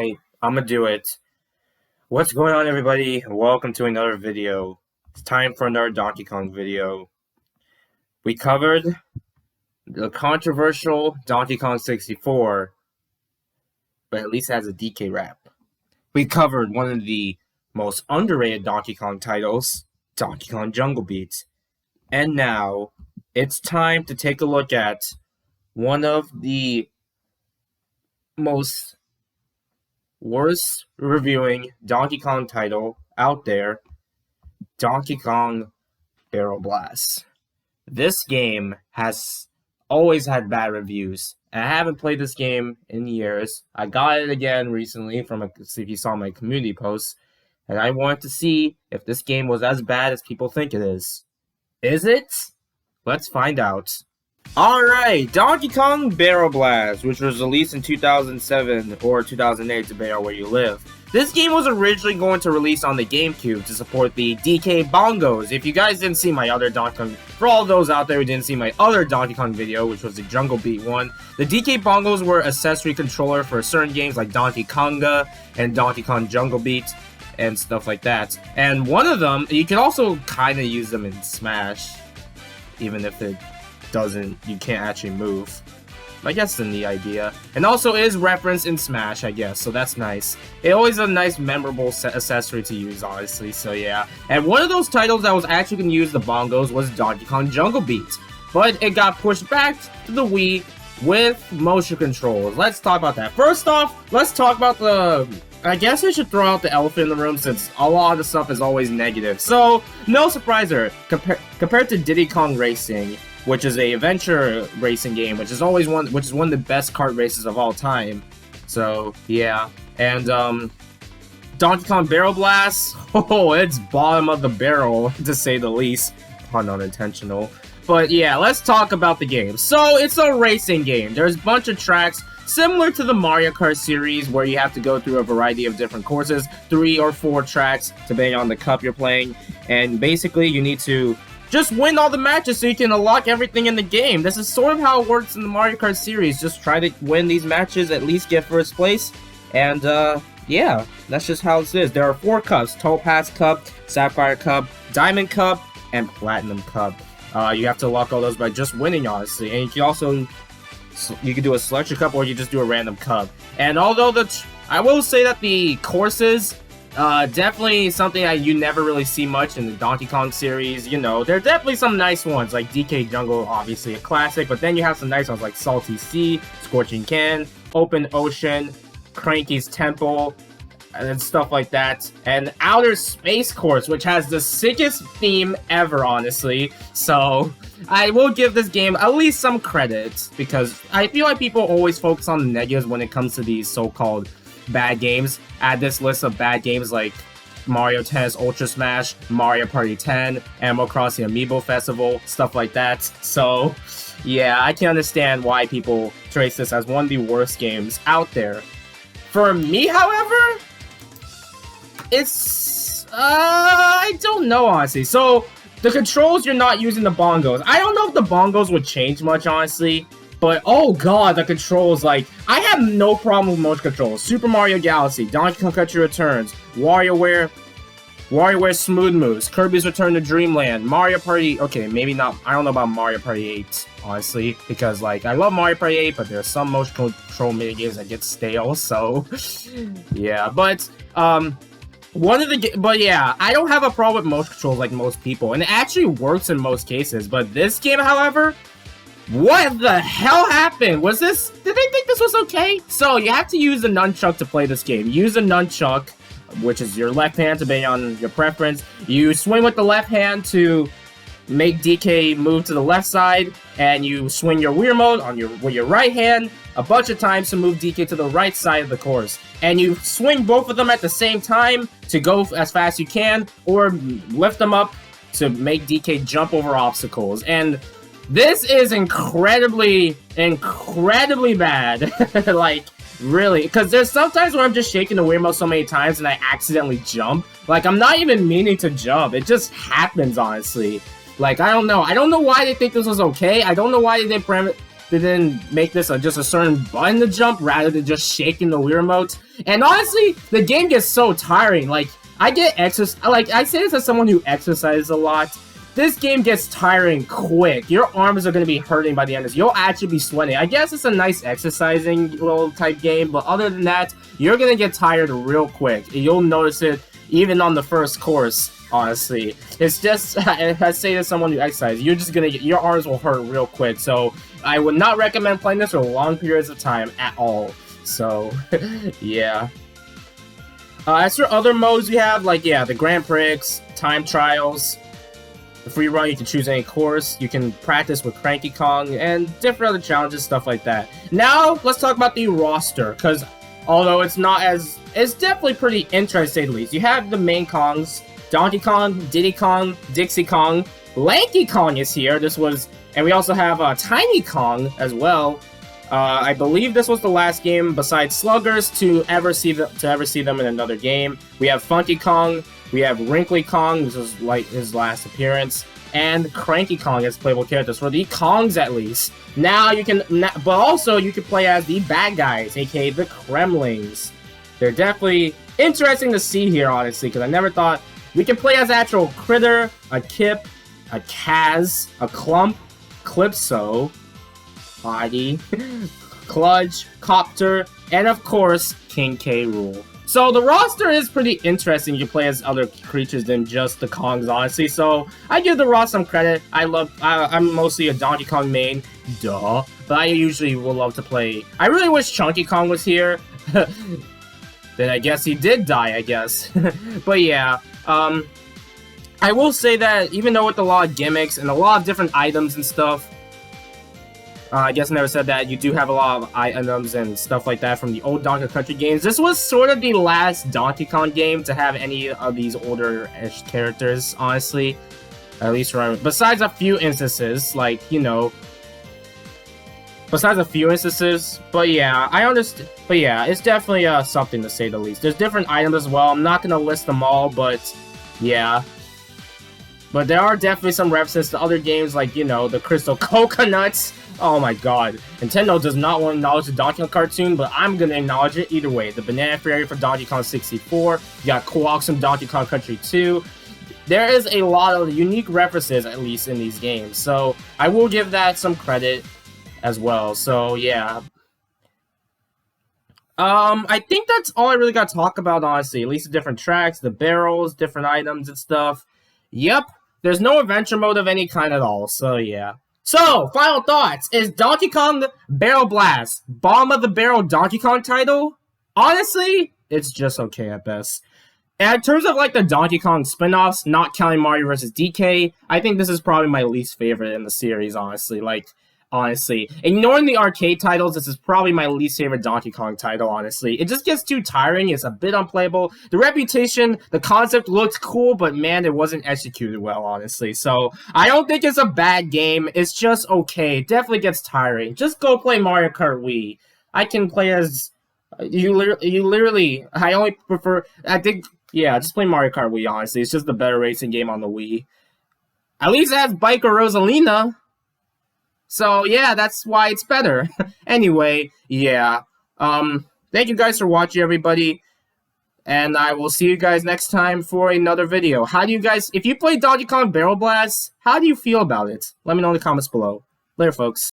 Alright, I'm gonna do it. What's going on, everybody? Welcome to another video. It's time for another Donkey Kong video. We covered the controversial Donkey Kong 64, but at least it has a DK rap. We covered one of the most underrated Donkey Kong titles, Donkey Kong Jungle Beat. And now, it's time to take a look at one of the most worst reviewing Donkey Kong title out there, Donkey Kong Barrel Blast. This game has always had bad reviews, and I haven't played this game in years. I got it again recently from if you saw my community post, and I wanted to see if this game was as bad as people think it is. Is it? Let's find out. Alright, Donkey Kong Barrel Blast, which was released in 2007 or 2008 depending on where you live. This game was originally going to release on the GameCube to support the DK Bongos. If you guys didn't see my other Donkey Kong, for all those out there who didn't see my other Donkey Kong video, which was the Jungle Beat one, the DK Bongos were accessory controller for certain games like Donkey Konga and Donkey Kong Jungle Beat and stuff like that. And one of them, you can also kind of use them in Smash, even if you can't actually move. I guess the neat idea. And also is referenced in Smash, I guess, so that's nice. It always a nice, memorable accessory to use, honestly, so yeah. And one of those titles that was actually going to use the bongos was Donkey Kong Jungle Beat. But it got pushed back to the Wii with motion controls. Let's talk about that. First off, let's talk about the... I guess I should throw out the elephant in the room since a lot of the stuff is always negative. So, no surprise there. Compared to Diddy Kong Racing, which is a adventure racing game, which is one of the best kart races of all time. So yeah, and Donkey Kong Barrel Blast, oh, it's bottom of the barrel to say the least, pun unintentional. But yeah, let's talk about the game. So it's a racing game. There's a bunch of tracks similar to the Mario Kart series where you have to go through a variety of different courses, 3 or 4 tracks depending on the cup you're playing, and basically you need to just win all the matches so you can unlock everything in the game. This is sort of how it works in the Mario Kart series. Just try to win these matches, at least get first place. And yeah, that's just how this is. There are 4 cups: Topaz Cup, Sapphire Cup, Diamond Cup, and Platinum Cup. You have to unlock all those by just winning, honestly. And you can also do a selection cup or you just do a random cup. And although I will say that the courses, definitely something that you never really see much in the Donkey Kong series. You know, there are definitely some nice ones, like DK Jungle, obviously a classic, but then you have some nice ones like Salty Sea, Scorching Can, Open Ocean, Cranky's Temple, and stuff like that. And Outer Space Course, which has the sickest theme ever, honestly. So, I will give this game at least some credit, because I feel like people always focus on the negatives when it comes to these so-called bad games. Add this list of bad games like Mario Tennis Ultra Smash, Mario Party 10, Animal Crossing Amiibo Festival, stuff like that. So, yeah, I can understand why people trace this as one of the worst games out there. For me, however, it's... I don't know, honestly. So, the controls, you're not using the bongos. I don't know if the bongos would change much, honestly. But, oh god, the controls, like, I have no problem with motion controls. Super Mario Galaxy, Donkey Kong Country Returns, WarioWare Smooth Moves, Kirby's Return to Dreamland, Mario Party, okay, maybe not, I don't know about Mario Party 8, honestly, because, like, I love Mario Party 8, but there's some motion control minigames that get stale, so, yeah, but, but yeah, I don't have a problem with motion controls like most people, and it actually works in most cases, but this game, however, what the hell happened? Did they think this was okay? So, you have to use the nunchuck to play this game. Use the nunchuck, which is your left hand, depending on your preference. You swing with the left hand to make DK move to the left side, and you swing your Wiimote with your right hand a bunch of times to move DK to the right side of the course. And you swing both of them at the same time to go as fast as you can, or lift them up to make DK jump over obstacles. And this is incredibly bad. Like, really. Because there's sometimes where I'm just shaking the Wiimote so many times and I accidentally jump. Like, I'm not even meaning to jump. It just happens, honestly. Like, I don't know. I don't know why they think this was okay. I don't know why they didn't they didn't make this just a certain button to jump rather than just shaking the Wii Remote. And honestly, the game gets so tiring. Like, I say this as someone who exercises a lot. This game gets tiring quick. Your arms are going to be hurting by the end of this. You'll actually be sweating. I guess it's a nice exercising little type game, but other than that, you're going to get tired real quick. You'll notice it even on the first course, honestly. It's just, I say to someone who exercises, you're just going to get, your arms will hurt real quick. So I would not recommend playing this for long periods of time at all. So, yeah. As for other modes we have, like, yeah, the Grand Prix, time trials, the free run, you can choose any course, you can practice with Cranky Kong, and different other challenges, stuff like that. Now, let's talk about the roster, because although it's definitely pretty interesting at least. You have the main Kongs, Donkey Kong, Diddy Kong, Dixie Kong, Lanky Kong is here, and we also have Tiny Kong as well. I believe this was the last game besides Sluggers to ever see them in another game. We have Funky Kong, we have Wrinkly Kong, this is like his last appearance, and Cranky Kong as playable characters for the Kongs at least. Now but also you can play as the bad guys, aka the Kremlings. They're definitely interesting to see here, honestly, because I never thought we can play as actual Critter, a Kip, a Kaz, a Clump, Clipso, Body, Kludge, Copter, and of course, King K. Rool. So the roster is pretty interesting. You play as other creatures than just the Kongs, honestly. So I give the roster some credit. I'm mostly a Donkey Kong main, duh. But I usually will love to play. I really wish Chunky Kong was here. Then I guess he did die, I guess. But yeah, I will say that even though with a lot of gimmicks and a lot of different items and stuff, I guess I never said that, you do have a lot of items and stuff like that from the old Donkey Country games. This was sort of the last Donkey Kong game to have any of these older-ish characters, honestly. At least besides a few instances, like, you know... Besides a few instances, but yeah, I understand. But yeah, it's definitely something to say the least. There's different items as well. I'm not gonna list them all, but yeah. But there are definitely some references to other games, like, you know, the Crystal Coconuts. Oh my god. Nintendo does not want to acknowledge the Donkey Kong cartoon, but I'm gonna acknowledge it either way. The Banana Fairy for Donkey Kong 64. You got Quarks from Donkey Kong Country 2. There is a lot of unique references, at least, in these games. So I will give that some credit as well. So yeah. I think that's all I really got to talk about, honestly. At least the different tracks, the barrels, different items and stuff. Yep. There's no adventure mode of any kind at all, so yeah. So, final thoughts. Is Donkey Kong Barrel Blast bottom of the barrel Donkey Kong title? Honestly, it's just okay at best. And in terms of like the Donkey Kong spin-offs, not counting Mario vs. DK, I think this is probably my least favorite in the series, honestly. Honestly, ignoring the arcade titles, this is probably my least favorite Donkey Kong title, honestly. It just gets too tiring, it's a bit unplayable. The reputation, the concept looked cool, but man, it wasn't executed well, honestly. So, I don't think it's a bad game, it's just okay. It definitely gets tiring. Just go play Mario Kart Wii. I can play as... You literally... I only prefer... I think... Yeah, just play Mario Kart Wii, honestly. It's just the better racing game on the Wii. At least it has Biker Rosalina. So, yeah, that's why it's better. Anyway, yeah. Thank you guys for watching, everybody. And I will see you guys next time for another video. How do you guys... If you play Donkey Kong Barrel Blast, how do you feel about it? Let me know in the comments below. Later, folks.